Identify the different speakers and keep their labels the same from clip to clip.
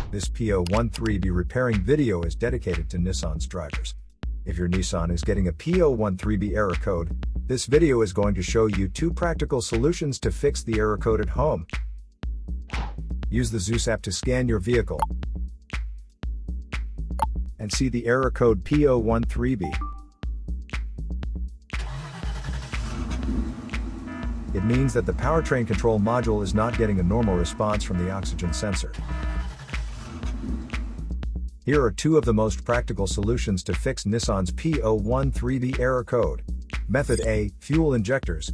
Speaker 1: This P013B repairing video is dedicated to Nissan's drivers. If your Nissan is getting a P013B error code, this video is going to show you 2 practical solutions to fix the error code at home. Use the Zeus app to scan your vehicle and see the error code P013B. It means that the powertrain control module is not getting a normal response from the oxygen sensor. Here are 2 of the most practical solutions to fix Nissan's P013B error code. Method A, fuel injectors.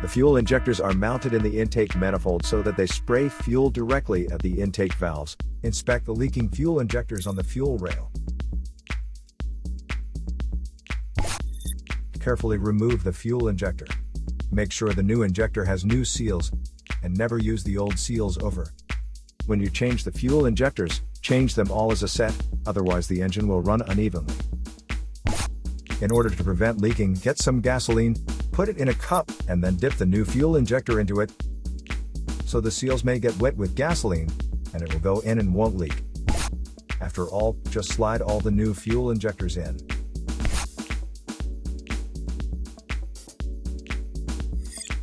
Speaker 1: The fuel injectors are mounted in the intake manifold so that they spray fuel directly at the intake valves. Inspect the leaking fuel injectors on the fuel rail. Carefully remove the fuel injector. Make sure the new injector has new seals, and never use the old seals over. When you change the fuel injectors, change them all as a set, otherwise the engine will run unevenly. In order to prevent leaking, get some gasoline, put it in a cup, and then dip the new fuel injector into it, so the seals may get wet with gasoline, and it will go in and won't leak. After all, just slide all the new fuel injectors in.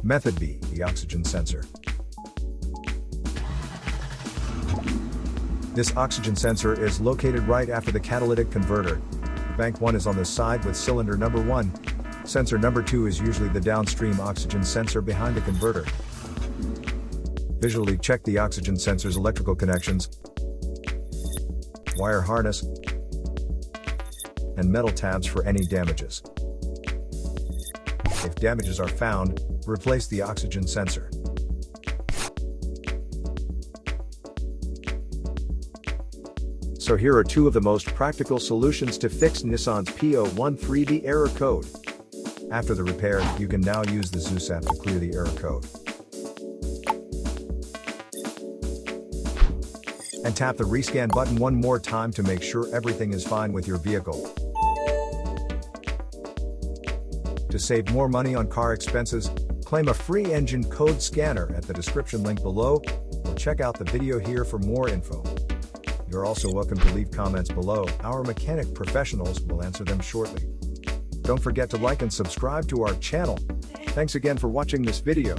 Speaker 1: Method B, the oxygen sensor. This oxygen sensor is located right after the catalytic converter. Bank 1 is on the side with cylinder number 1. Sensor number 2 is usually the downstream oxygen sensor behind the converter. Visually check the oxygen sensor's electrical connections, wire harness, and metal tabs for any damages. If damages are found, replace the oxygen sensor. So here are 2 of the most practical solutions to fix Nissan's P013B error code. After the repair, you can now use the Zeus app to clear the error code. And tap the rescan button one more time to make sure everything is fine with your vehicle. To save more money on car expenses, claim a free engine code scanner at the description link below, or check out the video here for more info. You're also welcome to leave comments below. Our mechanic professionals will answer them shortly. Don't forget to like and subscribe to our channel. Thanks again for watching this video.